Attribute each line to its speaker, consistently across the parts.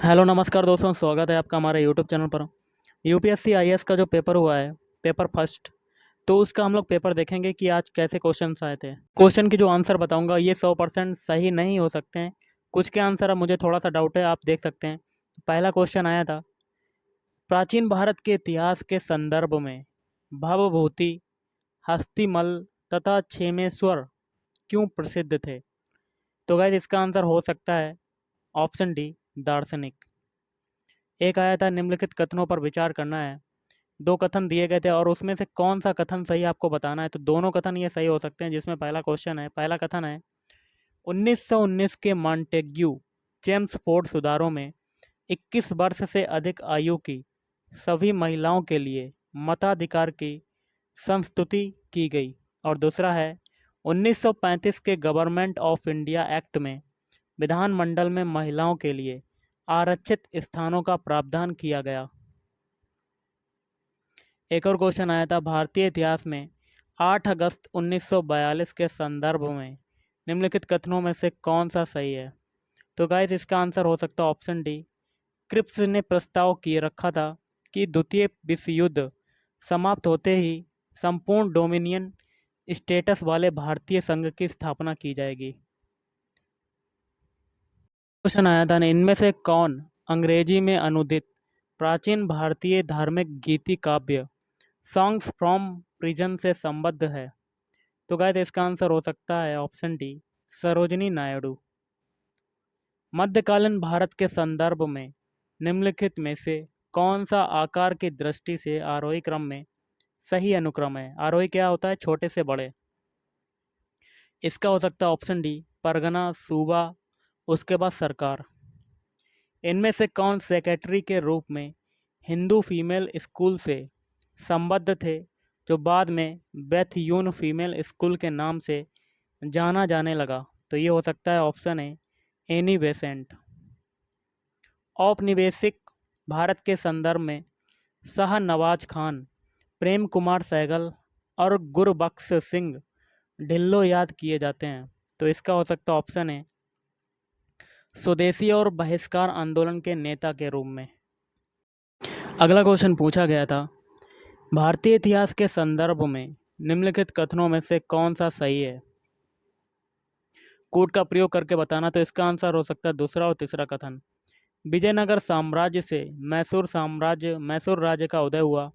Speaker 1: Hello नमस्कार दोस्तों, स्वागत है आपका हमारे यूट्यूब चैनल पर। यूपीएससी आईएएस का जो पेपर हुआ है, पेपर फर्स्ट, तो उसका हम लोग पेपर देखेंगे कि आज कैसे क्वेश्चंस आए थे। क्वेश्चन की जो आंसर बताऊंगा ये 100% सही नहीं हो सकते हैं। कुछ के आंसर अब मुझे थोड़ा सा डाउट है, आप देख सकते हैं। पहला क्वेश्चन आया था, प्राचीन भारत के इतिहास के संदर्भ में भवभूति, हस्तिमल तथा क्षेमेश्वर क्यों प्रसिद्ध थे? तो गाइस इसका आंसर हो सकता है ऑप्शन डी, दार्शनिक। एक आया था, निम्नलिखित कथनों पर विचार करना है। दो कथन दिए गए थे और उसमें से कौन सा कथन सही आपको बताना है। तो दोनों कथन ये सही हो सकते हैं। जिसमें पहला क्वेश्चन है, पहला कथन है, 1919 के मॉन्टेग्यू चेम्सफोर्ड सुधारों में 21 वर्ष से अधिक आयु की सभी महिलाओं के लिए मताधिकार की संस्तुति की गई। और दूसरा है, 1935 के गवर्नमेंट ऑफ इंडिया एक्ट में विधानमंडल में महिलाओं के लिए आरक्षित स्थानों का प्रावधान किया गया। एक और क्वेश्चन आया था, भारतीय इतिहास में 8 अगस्त 1942 के संदर्भ में निम्नलिखित कथनों में से कौन सा सही है? तो गाइस इसका आंसर हो सकता है ऑप्शन डी। क्रिप्स ने प्रस्ताव किए रखा था कि द्वितीय विश्व युद्ध समाप्त होते ही संपूर्ण डोमिनियन स्टेटस वाले भारतीय संघ की स्थापना की जाएगी। क्वेश्चन आया था, इनमें से कौन अंग्रेजी में अनुदित प्राचीन भारतीय धार्मिक गीति काव्य सॉन्ग्स फ्रॉम प्रिजन से संबद्ध है? तो गाइस इसका आंसर हो सकता है ऑप्शन डी, सरोजिनी नायडू। मध्यकालीन भारत के संदर्भ में निम्नलिखित में से कौन सा आकार की दृष्टि से आरोही क्रम में सही अनुक्रम है? आरोही क्या होता है? छोटे से बड़े। इसका हो सकता है ऑप्शन डी, परगना, सूबा, उसके बाद सरकार। इनमें से कौन सेक्रेटरी के रूप में हिंदू फीमेल स्कूल से संबद्ध थे, जो बाद में बेथयून फीमेल स्कूल के नाम से जाना जाने लगा? तो ये हो सकता है ऑप्शन है एनी बेसेंट। औपनिवेशिक भारत के संदर्भ में शाह नवाज खान, प्रेम कुमार सहगल और गुरबख्श सिंह ढिल्लो याद किए जाते हैं। तो इसका हो सकता ऑप्शन है स्वदेशी और बहिष्कार आंदोलन के नेता के रूप में। अगला क्वेश्चन पूछा गया था, भारतीय इतिहास के संदर्भ में निम्नलिखित कथनों में से कौन सा सही है? कूट का प्रयोग करके बताना। तो इसका आंसर हो सकता है दूसरा और तीसरा कथन। विजयनगर साम्राज्य से मैसूर राज्य का उदय हुआ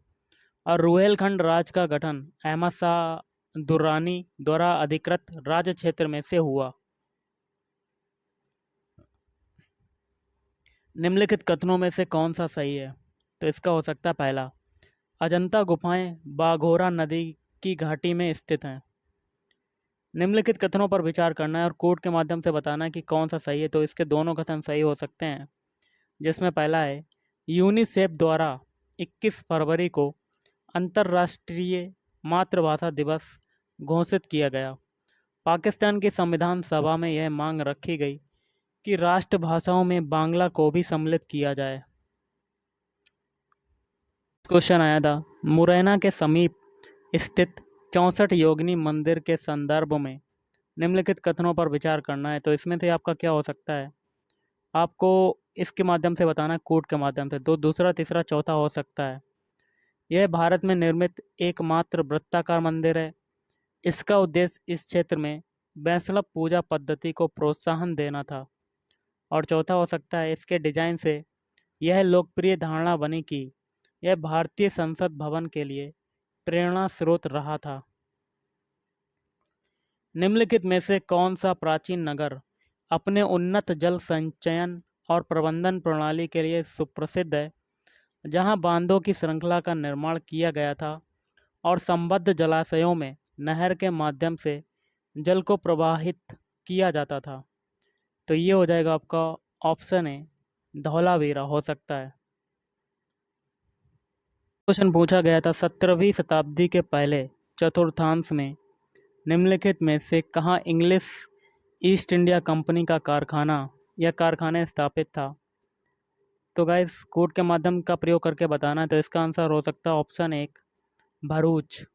Speaker 1: और रुहेलखंड राज का गठन अहमद शाह दुर्रानी द्वारा अधिकृत राज्य क्षेत्र में से हुआ। निम्नलिखित कथनों में से कौन सा सही है? तो इसका हो सकता है पहला, अजंता गुफाएं बाघोरा नदी की घाटी में स्थित हैं। निम्नलिखित कथनों पर विचार करना है और कोड के माध्यम से बताना है कि कौन सा सही है। तो इसके दोनों कथन सही हो सकते हैं। जिसमें पहला है, यूनिसेफ द्वारा 21 फरवरी को अंतर्राष्ट्रीय मातृभाषा दिवस घोषित किया गया। पाकिस्तान की संविधान सभा में यह मांग रखी गई कि राष्ट्रभाषाओं में बांग्ला को भी सम्मिलित किया जाए। क्वेश्चन आया था, मुरैना के समीप स्थित 64 योगिनी मंदिर के संदर्भ में निम्नलिखित कथनों पर विचार करना है। तो इसमें से आपका क्या हो सकता है? आपको इसके माध्यम से बताना है, कोड के माध्यम से। तो दूसरा, तीसरा, चौथा हो सकता है। यह भारत में निर्मित एकमात्र वृत्ताकार मंदिर है। इसका उद्देश्य इस क्षेत्र में वैष्णव पूजा पद्धति को प्रोत्साहन देना था। और चौथा हो सकता है, इसके डिजाइन से यह लोकप्रिय धारणा बनी कि यह भारतीय संसद भवन के लिए प्रेरणा स्रोत रहा था। निम्नलिखित में से कौन सा प्राचीन नगर अपने उन्नत जल संचयन और प्रबंधन प्रणाली के लिए सुप्रसिद्ध है, जहां बांधों की श्रृंखला का निर्माण किया गया था और संबद्ध जलाशयों में नहर के माध्यम से जल को प्रवाहित किया जाता था? तो ये हो जाएगा आपका ऑप्शन है धौलावीरा हो सकता है। क्वेश्चन पूछा गया था, 17वीं शताब्दी के पहले चतुर्थांश में निम्नलिखित में से कहाँ इंग्लिश ईस्ट इंडिया कंपनी का कारखाना या कारखाने स्थापित था? तो गाइस कोड के माध्यम का प्रयोग करके बताना है। तो इसका आंसर हो सकता है ऑप्शन एक, भरूच।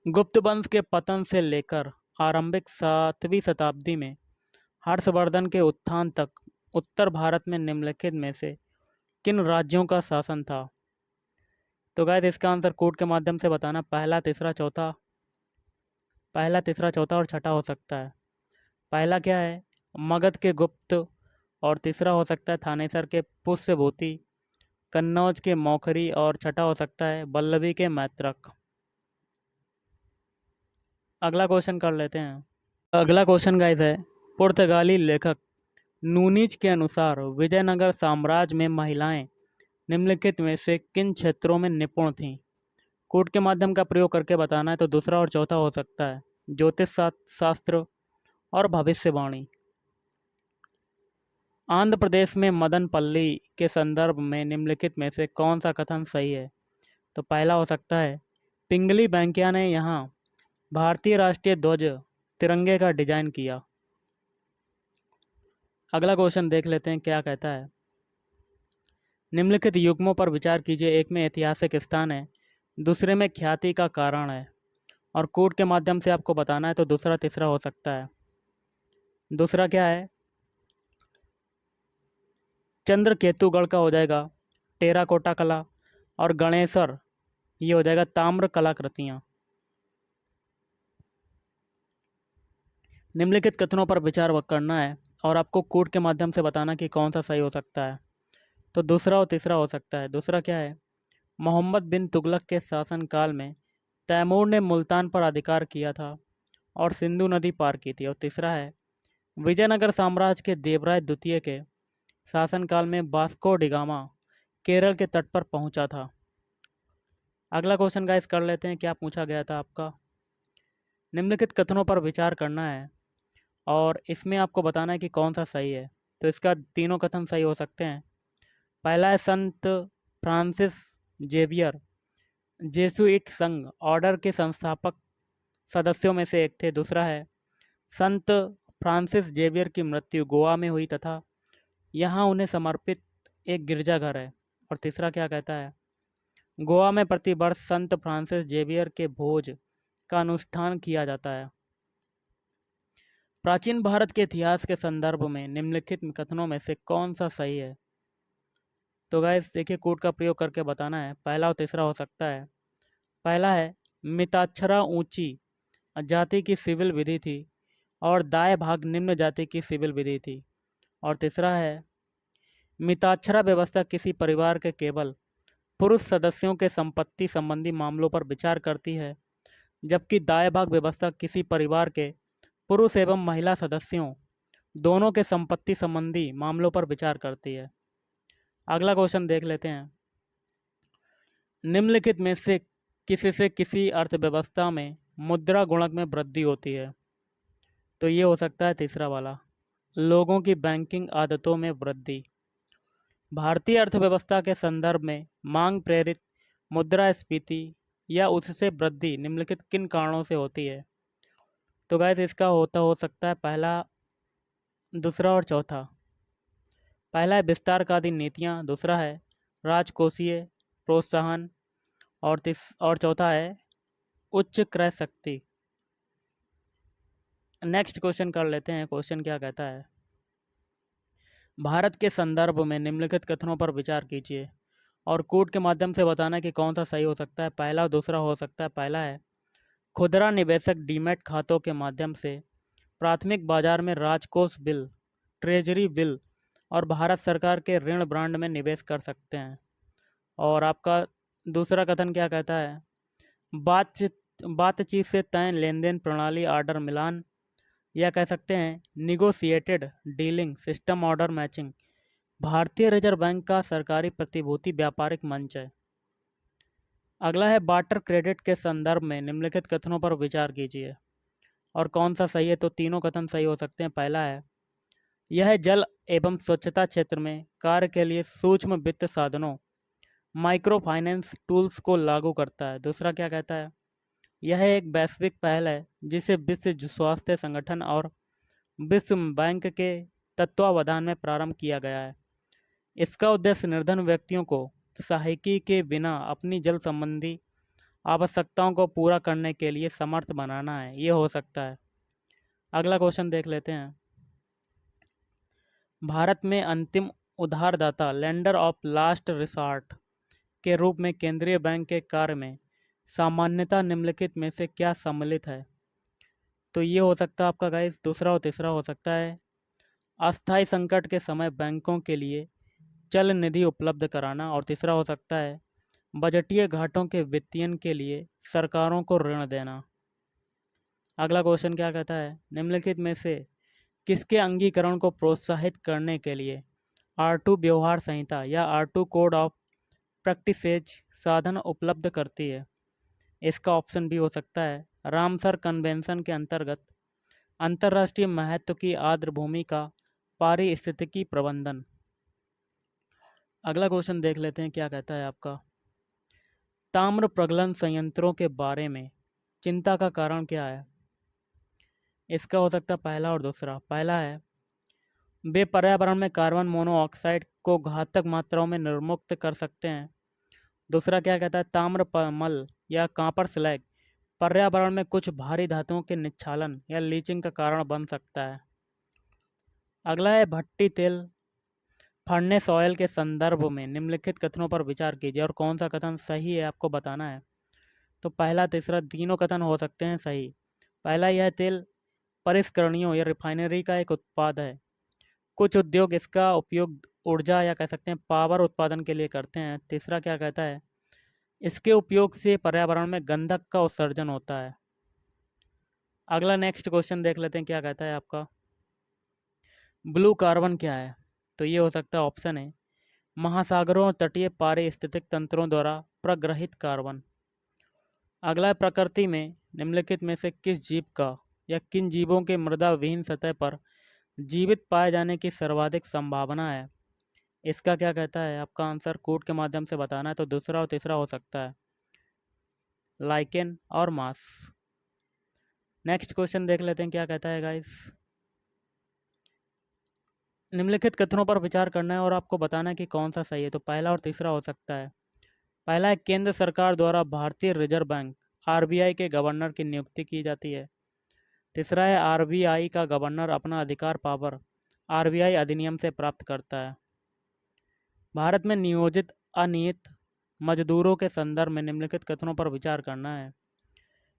Speaker 1: गुप्त वंश के पतन से लेकर आरंभिक 7वीं शताब्दी में हर्षवर्धन के उत्थान तक उत्तर भारत में निम्नलिखित में से किन राज्यों का शासन था? तो गाइस इसका आंसर कोड के माध्यम से बताना। पहला, तीसरा, चौथा और छठा हो सकता है। पहला क्या है? मगध के गुप्त। और तीसरा हो सकता है थानेसर के पुष्यभूति, कन्नौज के मौखरी, और छठा हो सकता है वल्लभी के मैत्रक। अगला क्वेश्चन कर लेते हैं। अगला क्वेश्चन गाइस है, पुर्तगाली लेखक नूनीज के अनुसार विजयनगर साम्राज्य में महिलाएं निम्नलिखित में से किन क्षेत्रों में निपुण थीं? कोड के माध्यम का प्रयोग करके बताना है। तो दूसरा और चौथा हो सकता है ज्योतिष शास्त्र और भविष्यवाणी। आंध्र प्रदेश में मदनपल्ली के संदर्भ में निम्नलिखित में से कौन सा कथन सही है? तो पहला हो सकता है पिंगली वेंकैया ने यहाँ भारतीय राष्ट्रीय ध्वज तिरंगे का डिजाइन किया। अगला क्वेश्चन देख लेते हैं क्या कहता है। निम्नलिखित युग्मों पर विचार कीजिए। एक में ऐतिहासिक स्थान है, दूसरे में ख्याति का कारण है, और कोड के माध्यम से आपको बताना है। तो दूसरा तीसरा हो सकता है। दूसरा क्या है? चंद्रकेतुगढ़ का हो जाएगा टेराकोटा कला, और गणेशर ये हो जाएगा ताम्र कलाकृतियाँ। निम्नलिखित कथनों पर विचार करना है और आपको कोड के माध्यम से बताना कि कौन सा सही हो सकता है। तो दूसरा और तीसरा हो सकता है। दूसरा क्या है? मोहम्मद बिन तुगलक के शासनकाल में तैमूर ने मुल्तान पर अधिकार किया था और सिंधु नदी पार की थी। और तीसरा है विजयनगर साम्राज्य के देवराय द्वितीय के शासनकाल में वास्को डिगामा केरल के तट पर पहुंचा था। अगला क्वेश्चन गाइस कर लेते हैं। क्या पूछा गया था आपका? निम्नलिखित कथनों पर विचार करना है और इसमें आपको बताना है कि कौन सा सही है। तो इसका तीनों कथन सही हो सकते हैं। पहला है संत फ्रांसिस जेवियर जेसुइट संघ ऑर्डर के संस्थापक सदस्यों में से एक थे। दूसरा है संत फ्रांसिस जेवियर की मृत्यु गोवा में हुई तथा यहाँ उन्हें समर्पित एक गिरजाघर है। और तीसरा क्या कहता है? गोवा में प्रतिवर्ष संत फ्रांसिस जेवियर के भोज का अनुष्ठान किया जाता है। प्राचीन भारत के इतिहास के संदर्भ में निम्नलिखित कथनों में से कौन सा सही है? तो गाइस देखिए कोड का प्रयोग करके बताना है। पहला और तीसरा हो सकता है। पहला है मिताक्षरा ऊंची जाति की सिविल विधि थी और दाएं भाग निम्न जाति की सिविल विधि थी। और तीसरा है मिताक्षरा व्यवस्था किसी परिवार के केवल पुरुष सदस्यों के संपत्ति संबंधी मामलों पर विचार करती है, जबकि दाएं भाग व्यवस्था किसी परिवार के पुरुष एवं महिला सदस्यों दोनों के संपत्ति संबंधी मामलों पर विचार करती है। अगला क्वेश्चन देख लेते हैं। निम्नलिखित में से किसी अर्थव्यवस्था में मुद्रा गुणक में वृद्धि होती है? तो ये हो सकता है तीसरा वाला, लोगों की बैंकिंग आदतों में वृद्धि। भारतीय अर्थव्यवस्था के संदर्भ में मांग प्रेरित मुद्रास्फीति या उससे वृद्धि निम्नलिखित किन कारणों से होती है? तो गाइस इसका हो सकता है पहला, दूसरा और चौथा। पहला है विस्तारवादी नीतियाँ, दूसरा है राजकोषीय प्रोत्साहन, और चौथा है उच्च क्रय शक्ति। नेक्स्ट क्वेश्चन कर लेते हैं। क्वेश्चन क्या कहता है? भारत के संदर्भ में निम्नलिखित कथनों पर विचार कीजिए और कोड के माध्यम से बताना कि कौन सा सही हो सकता है। पहला और दूसरा हो सकता है। पहला है खुदरा निवेशक डीमैट खातों के माध्यम से प्राथमिक बाजार में राजकोष बिल, ट्रेजरी बिल और भारत सरकार के ऋण ब्रांड में निवेश कर सकते हैं। और आपका दूसरा कथन क्या कहता है? बातचीत से तय लेन देन प्रणाली ऑर्डर मिलान, या कह सकते हैं negotiated dealing system order matching भारतीय रिजर्व बैंक का सरकारी प्रतिभूति व्यापारिक मंच है। अगला है बार्टर क्रेडिट के संदर्भ में निम्नलिखित कथनों पर विचार कीजिए और कौन सा सही है। तो तीनों कथन सही हो सकते हैं। पहला है यह जल एवं स्वच्छता क्षेत्र में कार्य के लिए सूक्ष्म वित्त साधनों माइक्रो फाइनेंस टूल्स को लागू करता है। दूसरा क्या कहता है? यह एक वैश्विक पहल है जिसे विश्व स्वास्थ्य संगठन और विश्व बैंक के तत्वावधान में प्रारंभ किया गया है। इसका उद्देश्य निर्धन व्यक्तियों को सहायकी के बिना अपनी जल संबंधी आवश्यकताओं को पूरा करने के लिए समर्थ बनाना है। ये हो सकता है। अगला क्वेश्चन देख लेते हैं। भारत में अंतिम उधारदाता लेंडर ऑफ लास्ट रिसॉर्ट के रूप में केंद्रीय बैंक के कार्य में सामान्यतः निम्नलिखित में से क्या सम्मिलित है? तो ये हो सकता है आपका गाइस दूसरा और तीसरा हो सकता है अस्थायी संकट के समय बैंकों के लिए चल निधि उपलब्ध कराना, और तीसरा हो सकता है बजटीय घाटों के वित्तीयन के लिए सरकारों को ऋण देना। अगला क्वेश्चन क्या कहता है, निम्नलिखित में से किसके अंगीकरण को प्रोत्साहित करने के लिए R2 व्यवहार संहिता या R2 कोड ऑफ प्रैक्टिसेज साधन उपलब्ध करती है? इसका ऑप्शन बी हो सकता है रामसर कन्वेंशन के अंतर्गत अंतर्राष्ट्रीय महत्व की आर्द्र भूमि का पारिस्थितिकी प्रबंधन। अगला क्वेश्चन देख लेते हैं क्या कहता है आपका, ताम्र प्रगलन संयंत्रों के बारे में चिंता का कारण क्या है? इसका हो सकता है पहला और दूसरा। पहला है वे पर्यावरण में कार्बन मोनोऑक्साइड को घातक मात्राओं में निर्मुक्त कर सकते हैं। दूसरा क्या कहता है, ताम्र मल या कांपर स्लैग पर्यावरण में कुछ भारी धातुओं के निच्छालन या लीचिंग का कारण बन सकता है। अगला है भट्टी तेल फर्नेस ऑयल के संदर्भ में निम्नलिखित कथनों पर विचार कीजिए और कौन सा कथन सही है आपको बताना है। तो पहला तीसरा तीनों कथन हो सकते हैं सही। पहला, यह तेल परिष्करणियों या रिफाइनरी का एक उत्पाद है। कुछ उद्योग इसका उपयोग ऊर्जा या कह सकते हैं पावर उत्पादन के लिए करते हैं। तीसरा क्या कहता है, इसके उपयोग से पर्यावरण में गंधक का उत्सर्जन होता है। अगला नेक्स्ट क्वेश्चन देख लेते हैं क्या कहता है आपका, ब्लू कार्बन क्या है? तो ये हो सकता है ऑप्शन है महासागरों और तटीय पारिस्थितिक तंत्रों द्वारा प्रग्रहित कार्बन। अगला है प्रकृति में निम्नलिखित में से किस जीव का या किन जीवों के मृदा विहीन सतह पर जीवित पाए जाने की सर्वाधिक संभावना है? इसका क्या कहता है आपका आंसर कोड के माध्यम से बताना है। तो दूसरा और तीसरा हो सकता है लाइकेन और मास। नेक्स्ट क्वेश्चन देख लेते हैं क्या कहता है गाइस, निम्नलिखित कथनों पर विचार करना है और आपको बताना है कि कौन सा सही है। तो पहला और तीसरा हो सकता है। पहला है केंद्र सरकार द्वारा भारतीय रिजर्व बैंक RBI के गवर्नर की नियुक्ति की जाती है। तीसरा है RBI का गवर्नर अपना अधिकार पावर RBI अधिनियम से प्राप्त करता है। भारत में नियोजित अनियमित मजदूरों के संदर्भ में निम्नलिखित कथनों पर विचार करना है।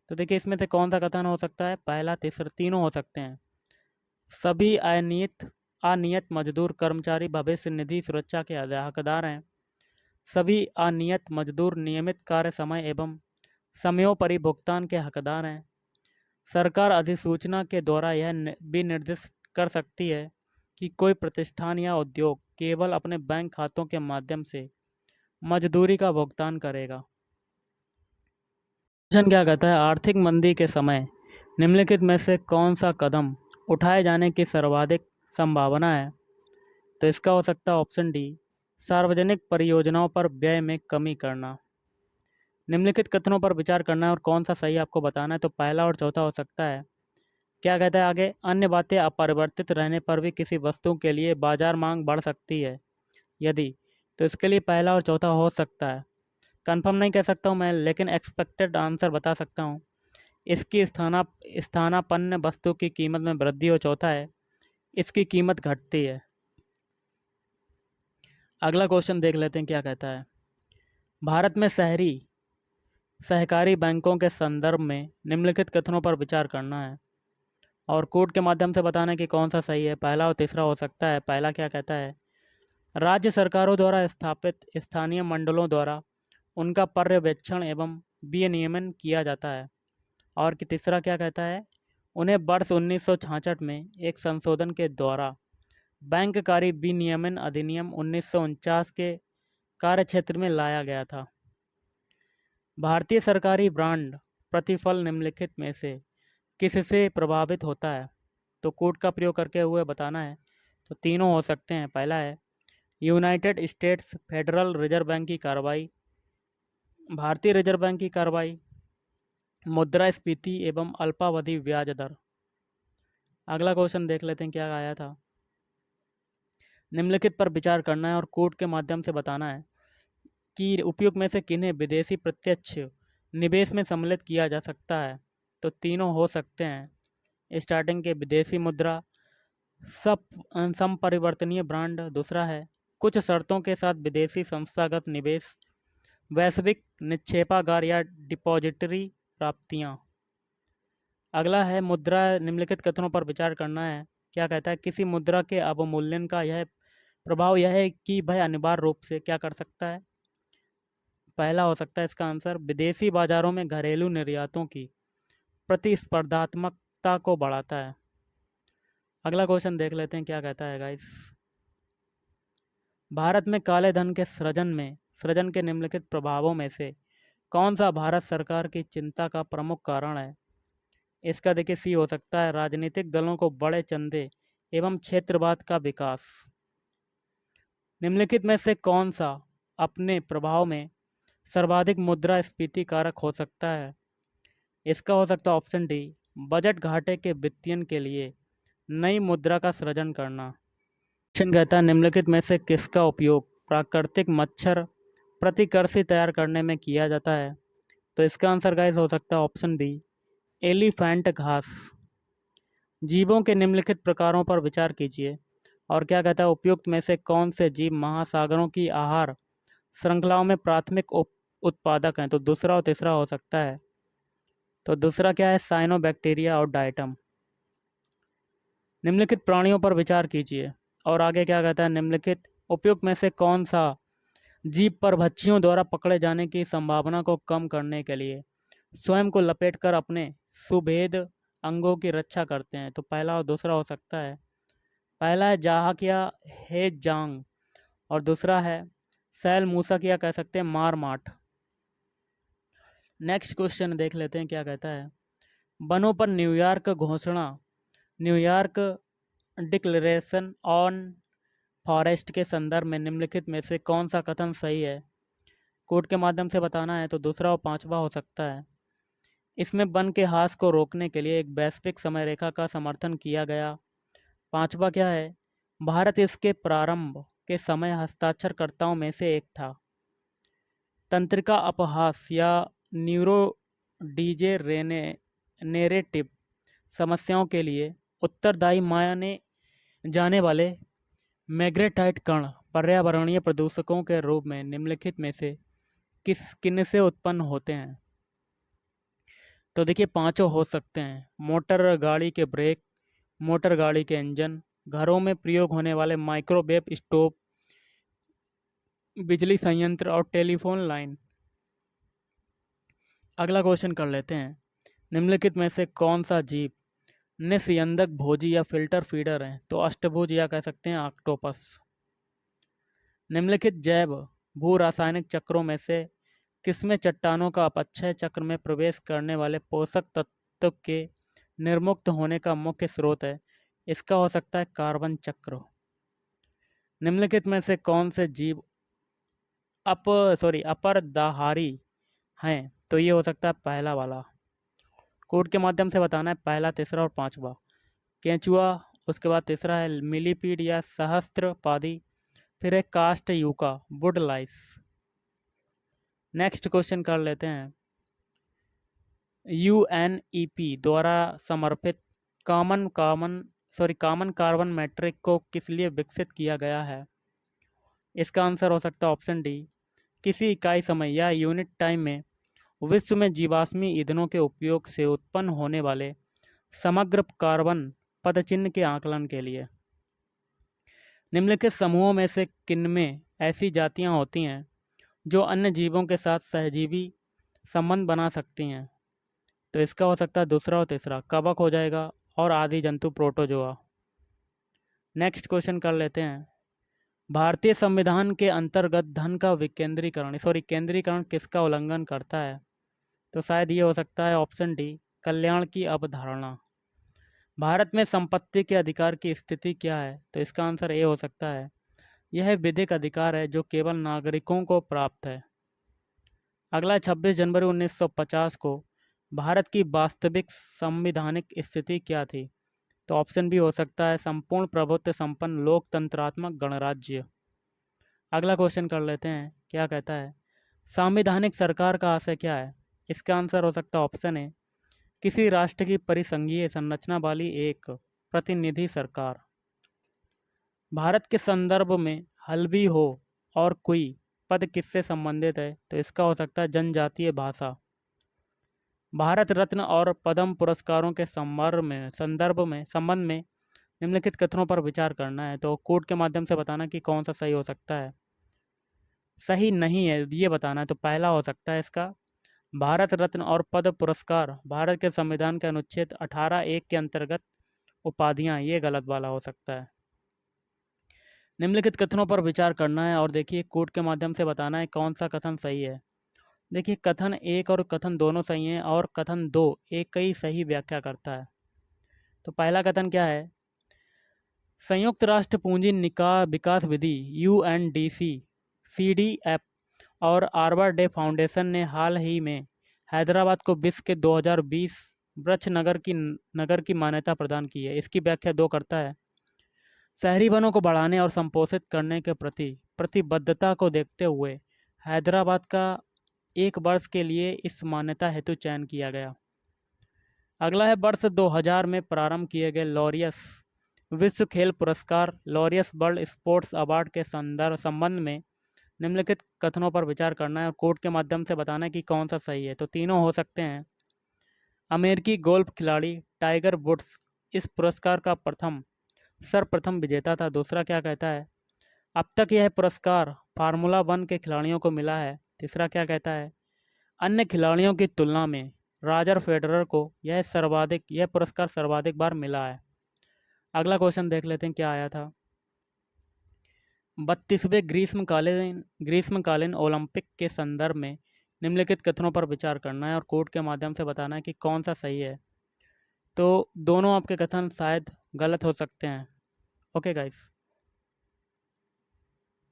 Speaker 1: तो देखिए इसमें से कौन सा कथन हो सकता है, पहला तीसरा तीनों हो सकते हैं। सभी अनियत मजदूर कर्मचारी भविष्य निधि सुरक्षा के हकदार हैं। सभी अनियत मजदूर नियमित कार्य समय एवं समयोपरि भुगतान के हकदार हैं। सरकार अधिसूचना के द्वारा यह भी निर्दिष्ट कर सकती है कि कोई प्रतिष्ठान या उद्योग केवल अपने बैंक खातों के माध्यम से मजदूरी का भुगतान करेगा। क्वेश्चन क्या कहता है, आर्थिक मंदी के समय निम्नलिखित में से कौन सा कदम उठाए जाने की सर्वाधिक संभावना है? तो इसका हो सकता है ऑप्शन डी सार्वजनिक परियोजनाओं पर व्यय में कमी करना। निम्नलिखित कथनों पर विचार करना है और कौन सा सही आपको बताना है। तो पहला और चौथा हो सकता है। क्या कहता है आगे, अन्य बातें अपरिवर्तित रहने पर भी किसी वस्तु के लिए बाजार मांग बढ़ सकती है यदि, तो इसके लिए पहला और चौथा हो सकता है। कंफर्म नहीं कह सकता हूँ मैं, लेकिन एक्सपेक्टेड आंसर बता सकता हूँ। इसकी स्थानापन्न वस्तु की कीमत में वृद्धि, और चौथा है इसकी कीमत घटती है। अगला क्वेश्चन देख लेते हैं क्या कहता है, भारत में शहरी सहकारी बैंकों के संदर्भ में निम्नलिखित कथनों पर विचार करना है और कोड के माध्यम से बताना है कि कौन सा सही है। पहला और तीसरा हो सकता है। पहला क्या कहता है, राज्य सरकारों द्वारा स्थापित स्थानीय मंडलों द्वारा उनका पर्यवेक्षण एवं विनियमन किया जाता है। और कि तीसरा क्या कहता है, उन्हें वर्ष 1966 में एक संशोधन के द्वारा बैंककारी विनियमन अधिनियम 1949 के कार्यक्षेत्र में लाया गया था। भारतीय सरकारी ब्रांड प्रतिफल निम्नलिखित में से किससे प्रभावित होता है? तो कोड का प्रयोग करके हुए बताना है। तो तीनों हो सकते हैं। पहला है United states federal reserve bank की कार्रवाई, भारतीय रिजर्व बैंक की कार्रवाई, मुद्रास्फीति एवं अल्पावधि ब्याज दर। अगला क्वेश्चन देख लेते हैं क्या आया था, निम्नलिखित पर विचार करना है और कोड के माध्यम से बताना है कि उपयुक्त में से किन्हें विदेशी प्रत्यक्ष निवेश में सम्मिलित किया जा सकता है। तो तीनों हो सकते हैं। स्टार्टिंग के विदेशी मुद्रा, संपरिवर्तनीय ब्रांड। दूसरा है कुछ शर्तों के साथ विदेशी संस्थागत निवेश, वैश्विक निक्षेपागार या डिपॉजिटरी प्राप्तियां। अगला है मुद्रा, निम्नलिखित कथनों पर विचार करना है। क्या कहता है, किसी मुद्रा के अवमूल्यन का यह प्रभाव यह है कि वह अनिवार्य रूप से क्या कर सकता है। पहला हो सकता है इसका आंसर, विदेशी बाजारों में घरेलू निर्यातों की प्रतिस्पर्धात्मकता को बढ़ाता है। अगला क्वेश्चन देख लेते हैं क्या कहता है गाइस। भारत में काले धन के सृजन के निम्नलिखित प्रभावों में से कौन सा भारत सरकार की चिंता का प्रमुख कारण है। इसका देखिए सी हो सकता है, राजनीतिक दलों को बड़े चंदे एवं क्षेत्रवाद का विकास। निम्नलिखित में से कौन सा अपने प्रभाव में सर्वाधिक मुद्रास्फीति कारक हो सकता है। इसका हो सकता है ऑप्शन डी, बजट घाटे के वित्तीयन के लिए नई मुद्रा का सृजन करना। क्वेश्चन कहता है, निम्नलिखित में से किसका उपयोग प्राकृतिक मच्छर प्रतिकर्षी तैयार करने में किया जाता है। तो इसका आंसर गाइस हो सकता है ऑप्शन बी, एलिफेंट घास। जीवों के निम्नलिखित प्रकारों पर विचार कीजिए और क्या कहता है, उपयुक्त में से कौन से जीव महासागरों की आहार श्रृंखलाओं में प्राथमिक उत्पादक हैं। तो दूसरा और तीसरा हो सकता है। तो दूसरा क्या है, साइनोबैक्टीरिया और डायटम। निम्नलिखित प्राणियों पर विचार कीजिए और आगे क्या कहता है, निम्नलिखित उपयुक्त में से कौन सा जीव परभक्षियों द्वारा पकड़े जाने की संभावना को कम करने के लिए स्वयं को लपेटकर अपने सुभेद अंगों की रक्षा करते हैं। तो पहला और दूसरा हो सकता है। पहला है जाहकिया हेजांग और दूसरा है सैल मूसक या कह सकते हैं मारमाट। नेक्स्ट क्वेश्चन देख लेते हैं क्या कहता है, वनों पर न्यूयॉर्क घोषणा, न्यूयॉर्क डिक्लेरेशन ऑन फॉरेस्ट के संदर्भ में निम्नलिखित में से कौन सा कथन सही है। कोड के माध्यम से बताना है। तो दूसरा और पांचवा हो सकता है। इसमें वन के ह्रास को रोकने के लिए एक वैश्विक समय रेखा का समर्थन किया गया। पांचवा क्या है, भारत इसके प्रारंभ के समय हस्ताक्षरकर्ताओं में से एक था। तंत्रिका अपहास या न्यूरो नेरेटिव समस्याओं के लिए उत्तरदायी माने जाने वाले मैग्नेटाइट कण पर्यावरणीय प्रदूषकों के रूप में निम्नलिखित में से किन से उत्पन्न होते हैं। तो देखिए पांचों हो सकते हैं, मोटर गाड़ी के ब्रेक, मोटर गाड़ी के इंजन, घरों में प्रयोग होने वाले माइक्रोवेव स्टोव, बिजली संयंत्र और टेलीफोन लाइन। अगला क्वेश्चन कर लेते हैं, निम्नलिखित में से कौन सा जीव निस्यंदक भोजी या फिल्टर फीडर है। तो अष्टभुज या कह सकते हैं ऑक्टोपस। निम्नलिखित जैव भू रासायनिक चक्रों में से किसमें चट्टानों का अपक्षय चक्र में प्रवेश करने वाले पोषक तत्व के निर्मुक्त होने का मुख्य स्रोत है। इसका हो सकता है कार्बन चक्र। निम्नलिखित में से कौन से जीव अपरदाहारी हैं। तो ये हो सकता है पहला वाला। कोड के माध्यम से बताना है, पहला, तीसरा और पांचवा। केंचुआ, उसके बाद तीसरा है मिलीपीड या सहस्त्रपादी, फिर है कास्ट यूका वुड लाइस। नेक्स्ट क्वेश्चन कर लेते हैं, यूएनईपी द्वारा समर्पित कॉमन कार्बन मैट्रिक को किस लिए विकसित किया गया है। इसका आंसर हो सकता है ऑप्शन डी, किसी इकाई समय या यूनिट टाइम में विश्व में जीवाश्मी ईंधनों के उपयोग से उत्पन्न होने वाले समग्र कार्बन पदचिह्न के आकलन के लिए। निम्नलिखित समूहों में से किनमें ऐसी जातियां होती हैं जो अन्य जीवों के साथ सहजीवी संबंध बना सकती हैं। तो इसका हो सकता है दूसरा और तीसरा, कवक हो जाएगा और आदि जंतु प्रोटोजोआ। नेक्स्ट क्वेश्चन कर लेते हैं, भारतीय संविधान के अंतर्गत धन का केंद्रीकरण किसका उल्लंघन करता है। तो शायद ये हो सकता है ऑप्शन डी, कल्याण की अवधारणा। भारत में संपत्ति के अधिकार की स्थिति क्या है। तो इसका आंसर ए हो सकता है, यह विधिक अधिकार है जो केवल नागरिकों को प्राप्त है। अगला 26 जनवरी 1950 को भारत की वास्तविक संवैधानिक स्थिति क्या थी। तो ऑप्शन बी हो सकता है, संपूर्ण प्रभुत्व संपन्न लोकतंत्रात्मक गणराज्य। अगला क्वेश्चन कर लेते हैं, क्या कहता है, संवैधानिक सरकार का आशय क्या है। इसका आंसर हो सकता है ऑप्शन ए, किसी राष्ट्र की परिसंघीय संरचना वाली एक प्रतिनिधि सरकार। भारत के संदर्भ में हल्बी हो और कोई पद किससे संबंधित है? तो इसका हो सकता है जनजातीय भाषा। भारत रत्न और पद्म पुरस्कारों के संबंध में निम्नलिखित कथनों पर विचार करना है। तो कोड के माध्यम से बताना कि कौन सा सही हो सकता है। सही नहीं है ये बताना है। तो पहला हो सकता है इसका, भारत रत्न और पद्म पुरस्कार भारत के संविधान के अनुच्छेद 18(1) के अंतर्गत उपाधियां, ये गलत वाला हो सकता है। निम्नलिखित कथनों पर विचार करना है और देखिए कोड के माध्यम से बताना है कौन सा कथन सही है। देखिए कथन 1 और कथन दोनों सही हैं और कथन 2 एक ही सही व्याख्या करता है। तो पहला कथन क्या है? संयुक्त राष्ट्र पूंजी निकाय विकास विधि UNDC, CDF और आर्बर डे फाउंडेशन ने हाल ही में हैदराबाद को विश्व के 2020 वृक्ष नगर की मान्यता प्रदान की है। इसकी व्याख्या 2 करता है। शहरी वनों को बढ़ाने और संपोषित करने के प्रति प्रतिबद्धता को देखते हुए हैदराबाद का 1 वर्ष के लिए इस मान्यता हेतु चयन किया गया। अगला है वर्ष 2000 में प्रारंभ किए गए लॉरियस विश्व खेल पुरस्कार लॉरियस वर्ल्ड स्पोर्ट्स अवार्ड के संबंध में निम्नलिखित कथनों पर विचार करना है और कोड के माध्यम से बताना है कि कौन सा सही है। तो तीनों हो सकते हैं। अमेरिकी गोल्फ खिलाड़ी टाइगर वुड्स इस पुरस्कार का सर्वप्रथम विजेता था। दूसरा क्या कहता है? अब तक यह पुरस्कार फार्मूला 1 के खिलाड़ियों को मिला है। तीसरा क्या कहता है? अन्य खिलाड़ियों की तुलना में रॉजर फेडरर को यह पुरस्कार सर्वाधिक बार मिला है। अगला क्वेश्चन देख लेते हैं क्या आया था। 32वें ग्रीष्मकालीन ओलंपिक के संदर्भ में निम्नलिखित कथनों पर विचार करना है और कोड के माध्यम से बताना है कि कौन सा सही है। तो दोनों आपके कथन शायद गलत हो सकते हैं। ओके गाइस,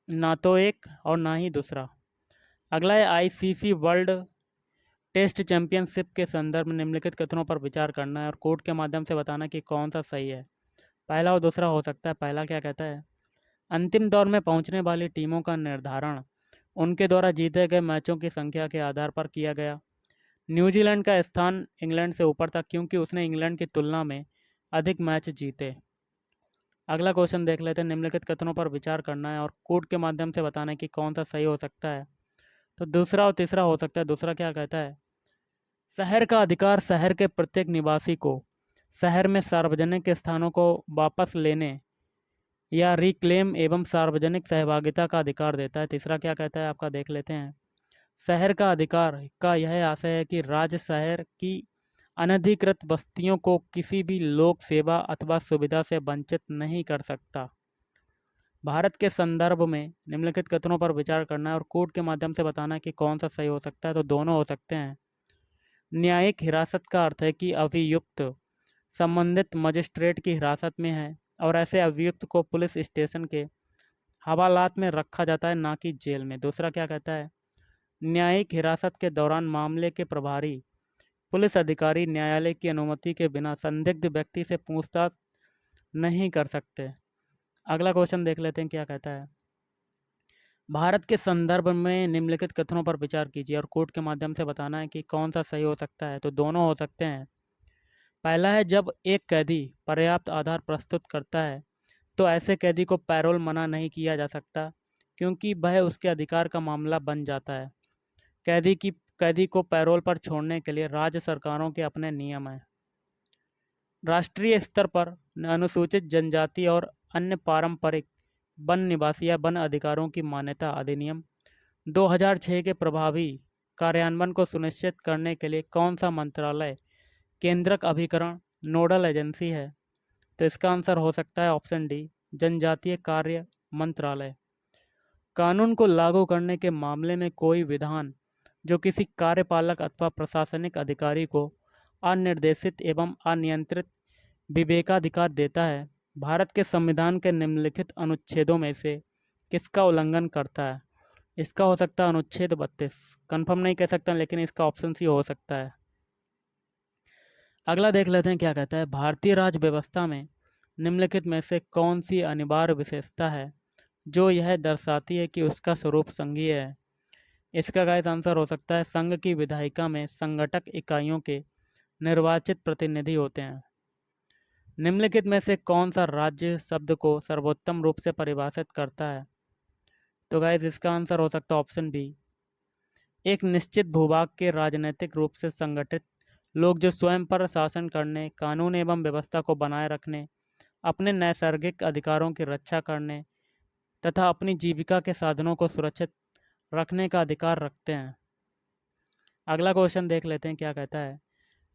Speaker 1: ना तो एक और ना ही दूसरा। अगला है ICC वर्ल्ड टेस्ट चैंपियनशिप के संदर्भ में निम्नलिखित कथनों पर विचार करना है और कोड के माध्यम से बताना कि कौन सा सही है। पहला और दूसरा हो सकता है। पहला क्या कहता है? अंतिम दौर में पहुंचने वाली टीमों का निर्धारण उनके द्वारा जीते गए मैचों की संख्या के आधार पर किया गया। न्यूजीलैंड का स्थान इंग्लैंड से ऊपर था क्योंकि उसने इंग्लैंड की तुलना में अधिक मैच जीते। अगला क्वेश्चन देख लेते हैं। निम्नलिखित कथनों पर विचार करना है और कोड के माध्यम से बताना है कि कौन सा सही हो सकता है। तो दूसरा और तीसरा हो सकता है। दूसरा क्या कहता है? शहर का अधिकार शहर के प्रत्येक निवासी को शहर में सार्वजनिक स्थानों को वापस लेने या रिक्लेम एवं सार्वजनिक सहभागिता का अधिकार देता है। तीसरा क्या कहता है आपका देख लेते हैं। शहर का अधिकार का यह आशय है कि राज्य शहर की अनधिकृत बस्तियों को किसी भी लोक सेवा अथवा सुविधा से वंचित नहीं कर सकता। भारत के संदर्भ में निम्नलिखित कथनों पर विचार करना है और कोड के माध्यम से बताना है कि कौन सा सही हो सकता है। तो दोनों हो सकते हैं। न्यायिक हिरासत का अर्थ है कि अभियुक्त संबंधित मजिस्ट्रेट की हिरासत में है और ऐसे अभियुक्त को पुलिस स्टेशन के हवालात में रखा जाता है, ना कि जेल में। दूसरा क्या कहता है? न्यायिक हिरासत के दौरान मामले के प्रभारी पुलिस अधिकारी न्यायालय की अनुमति के बिना संदिग्ध व्यक्ति से पूछताछ नहीं कर सकते। अगला क्वेश्चन देख लेते हैं क्या कहता है। भारत के संदर्भ में निम्नलिखित कथनों पर विचार कीजिए और कोड के माध्यम से बताना है कि कौन सा सही हो सकता है। तो दोनों हो सकते हैं। पहला है, जब एक कैदी पर्याप्त आधार प्रस्तुत करता है तो ऐसे कैदी को पैरोल मना नहीं किया जा सकता क्योंकि वह उसके अधिकार का मामला बन जाता है। कैदी को पैरोल पर छोड़ने के लिए राज्य सरकारों के अपने नियम हैं। राष्ट्रीय स्तर पर अनुसूचित जनजाति और अन्य पारंपरिक वन निवासी या वन अधिकारों की मान्यता अधिनियम 2006 के प्रभावी कार्यान्वयन को सुनिश्चित करने के लिए कौन सा मंत्रालय केंद्रक अभिकरण नोडल एजेंसी है? तो इसका आंसर हो सकता है ऑप्शन डी, जनजातीय कार्य मंत्रालय। कानून को लागू करने के मामले में कोई विधान जो किसी कार्यपालक अथवा प्रशासनिक अधिकारी को अनिर्देशित एवं अनियंत्रित विवेकाधिकार देता है, भारत के संविधान के निम्नलिखित अनुच्छेदों में से किसका उल्लंघन करता है? इसका हो सकता है अनुच्छेद 32। कंफर्म नहीं कह सकता लेकिन इसका ऑप्शन सी हो सकता है। अगला देख लेते हैं क्या कहता है। भारतीय राज्य व्यवस्था में निम्नलिखित में से कौन सी अनिवार्य विशेषता है जो यह दर्शाती है कि उसका स्वरूप संघीय है? इसका गाइस आंसर हो सकता है संघ की विधायिका में संगठक इकाइयों के निर्वाचित प्रतिनिधि होते हैं। निम्नलिखित में से कौन सा राज्य शब्द को सर्वोत्तम रूप से परिभाषित करता है? तो गाइस इसका आंसर हो सकता है ऑप्शन बी, एक निश्चित भूभाग के राजनीतिक रूप से संगठित लोग जो स्वयं पर शासन करने, कानून एवं व्यवस्था को बनाए रखने, अपने नैसर्गिक अधिकारों की रक्षा करने तथा अपनी जीविका के साधनों को सुरक्षित रखने का अधिकार रखते हैं। अगला क्वेश्चन देख लेते हैं क्या कहता है।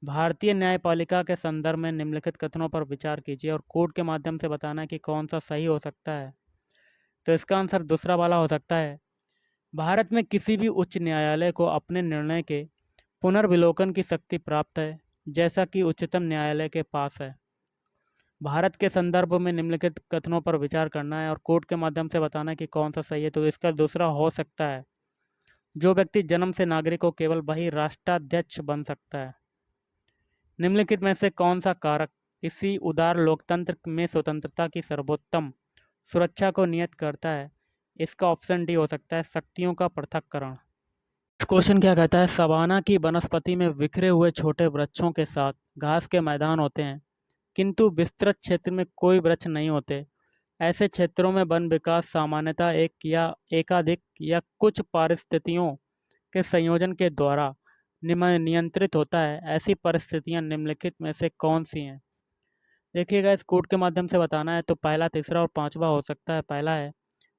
Speaker 1: भारतीय न्यायपालिका के संदर्भ में निम्नलिखित कथनों पर विचार कीजिए और कोड के माध्यम से बताना कि कौन सा सही हो सकता है। तो इसका आंसर दूसरा वाला हो सकता है। भारत में किसी भी उच्च न्यायालय को अपने निर्णय के पुनर्विलोकन की शक्ति प्राप्त है, जैसा कि उच्चतम न्यायालय के पास है। भारत के संदर्भ में निम्नलिखित कथनों पर विचार करना है और कोड के माध्यम से बताना कि कौन सा सही है। तो इसका दूसरा हो सकता है, जो व्यक्ति जन्म से नागरिक हो केवल वही राष्ट्राध्यक्ष बन सकता है। निम्नलिखित में से कौन सा कारक किसी उदार लोकतंत्र में स्वतंत्रता की सर्वोत्तम सुरक्षा को नियत करता है? इसका ऑप्शन डी हो सकता है, शक्तियों का पृथक्करण। क्वेश्चन क्या कहता है, सवाना की वनस्पति में बिखरे हुए छोटे वृक्षों के साथ घास के मैदान होते हैं, किंतु विस्तृत क्षेत्र में कोई वृक्ष नहीं होते। ऐसे क्षेत्रों में वन विकास सामान्यतः एक या एकाधिक या कुछ परिस्थितियों के संयोजन के द्वारा नियंत्रित होता है। ऐसी परिस्थितियां निम्नलिखित में से कौन सी हैं? देखिएगा, इस कोड के माध्यम से बताना है तो पहला, तीसरा और पांचवा हो सकता है। पहला है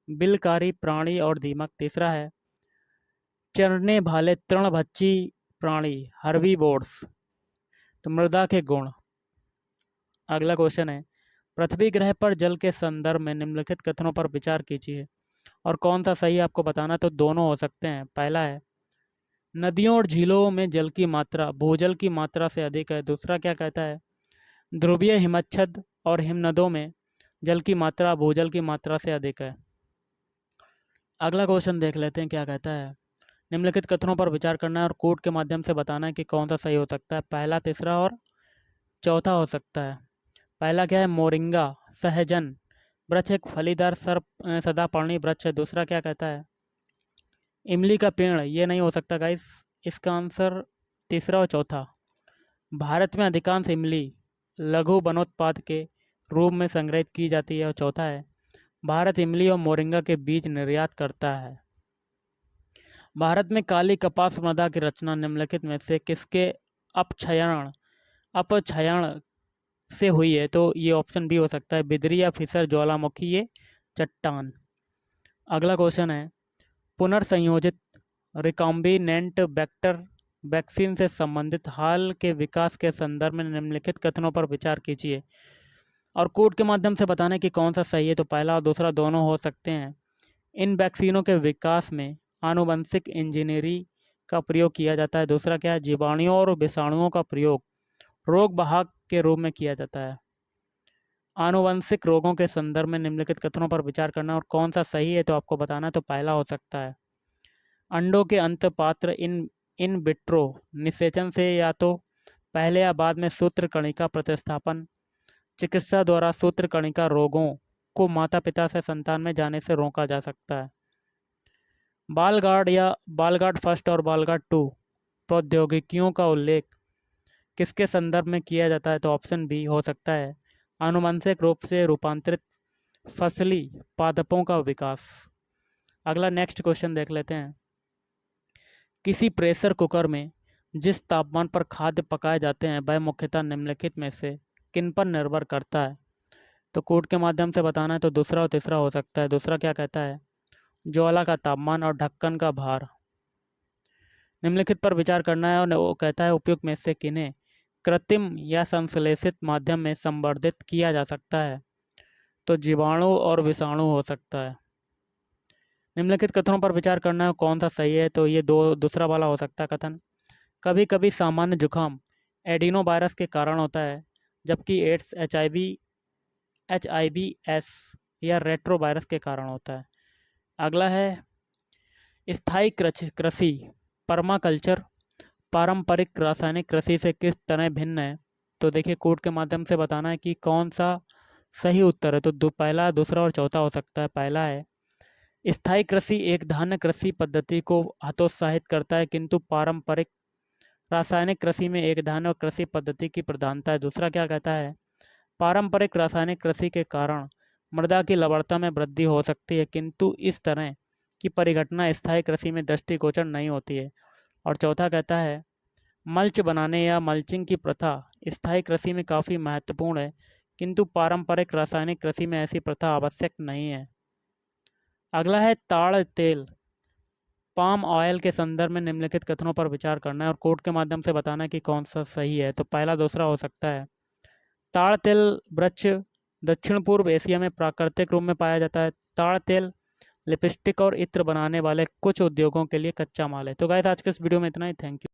Speaker 1: बिलकारी प्राणी और दीमक। तीसरा है चरने भाले तृणभक्षी प्राणी हर्बीवोर्स। तो मृदा के गुण। अगला क्वेश्चन है, पृथ्वी ग्रह पर जल के संदर्भ में निम्नलिखित कथनों पर विचार कीजिए और कौन सा सही आपको बताना। तो दोनों हो सकते हैं। पहला है नदियों और झीलों में जल की मात्रा भूजल की मात्रा से अधिक है। दूसरा क्या कहता है, ध्रुवीय हिमच्छद और हिमनदों में जल की मात्रा भूजल की मात्रा से अधिक है। अगला क्वेश्चन देख लेते हैं क्या कहता है। निम्नलिखित कथनों पर विचार करना है और कोड के माध्यम से बताना है कि कौन सा सही हो सकता है। पहला, तीसरा और चौथा हो सकता है। पहला क्या है, मोरिंगा सहजन वृक्ष एक फलीदार सदापर्णी वृक्ष है। दूसरा क्या कहता है, इमली का पेड़। ये नहीं हो सकता गाइस, इसका आंसर तीसरा और चौथा। भारत में अधिकांश इमली लघु वनोत्पाद के रूप में संग्रहित की जाती है। और चौथा है भारत इमली और मोरिंगा के बीज निर्यात करता है। भारत में काली कपास मृदा की रचना निम्नलिखित में से किसके अपक्षयण से हुई है? तो ये ऑप्शन बी हो सकता है, बिदरी या फिसर ज्वालामुखी ये चट्टान। अगला क्वेश्चन है, पुनर्संयोजित रिकॉम्बिनेंट वेक्टर वैक्सीन से संबंधित हाल के विकास के संदर्भ में निम्नलिखित कथनों पर विचार कीजिए और कोड के माध्यम से बताने कि कौन सा सही है। तो पहला और दूसरा दोनों हो सकते हैं। इन वैक्सीनों के विकास में आनुवंशिक इंजीनियरिंग का प्रयोग किया जाता है। दूसरा क्या है, जीवाणुओं और विषाणुओं का प्रयोग रोग वाहक के रूप में किया जाता है। आनुवंशिक रोगों के संदर्भ में निम्नलिखित कथनों पर विचार करना और कौन सा सही है तो आपको बताना। तो पहला हो सकता है, अंडों के अंतःपात्र इन विट्रो निषेचन से या तो पहले या बाद में सूत्रकणिका प्रतिस्थापन चिकित्सा द्वारा सूत्रकणिका रोगों को माता पिता से संतान में जाने से रोका जा सकता है। बालगार्ड या बालगार्ड फर्स्ट और बालगार्ड 2 प्रौद्योगिकियों का उल्लेख किसके संदर्भ में किया जाता है? तो ऑप्शन बी हो सकता है, आनुवंशिक रूप से रूपांतरित फसली पादपों का विकास। अगला नेक्स्ट क्वेश्चन देख लेते हैं, किसी प्रेशर कुकर में जिस तापमान पर खाद्य पकाए जाते हैं वह मुख्यतः निम्नलिखित में से किन पर निर्भर करता है? तो कोड के माध्यम से बताना है तो दूसरा और तीसरा हो सकता है। दूसरा क्या कहता है, ज्वाला का तापमान और ढक्कन का भार। निम्नलिखित पर विचार करना है और वो कहता है उपयुक्त में से किन्हें कृत्रिम या संश्लेषित माध्यम में संवर्धित किया जा सकता है? तो जीवाणु और विषाणु हो सकता है। निम्नलिखित कथनों पर विचार करना है कौन सा सही है? तो ये दूसरा वाला हो सकता है कथन। कभी कभी सामान्य जुकाम एडिनो वायरस के कारण होता है, जबकि एड्स HIV/एस या रेट्रो वायरस के कारण होता है। अगला है स्थायी कृषि परमाकल्चर पारंपरिक रासायनिक कृषि से किस तरह भिन्न है? तो देखिए कोड के माध्यम से बताना है कि कौन सा सही उत्तर है। तो पहला, दूसरा और चौथा हो सकता है। पहला है स्थायी कृषि एक धान्य कृषि पद्धति को हतोत्साहित करता है, किंतु पारंपरिक रासायनिक कृषि में एक धान्य कृषि पद्धति की प्रधानता है। दूसरा क्या कहता है, पारंपरिक रासायनिक कृषि के कारण मृदा की लवणता में वृद्धि हो सकती है, किंतु इस तरह की परिघटना स्थायी कृषि में दृष्टिगोचर नहीं होती है। और चौथा कहता है, मल्च बनाने या मल्चिंग की प्रथा स्थायी कृषि में काफ़ी महत्वपूर्ण है, किंतु पारंपरिक रासायनिक कृषि में ऐसी प्रथा आवश्यक नहीं है। अगला है ताड़ तेल। पाम ऑयल के संदर्भ में निम्नलिखित कथनों पर विचार करना है और कोड के माध्यम से बताना है कि कौन सा सही है। तो पहला दूसरा हो सकता है। ताड़ तेल वृक्ष दक्षिण पूर्व एशिया में प्राकृतिक रूप में पाया जाता है। ताड़ तेल लिपस्टिक और इत्र बनाने वाले कुछ उद्योगों के लिए कच्चा माल है। तो गाइस आज के इस वीडियो में इतना ही। Thank you.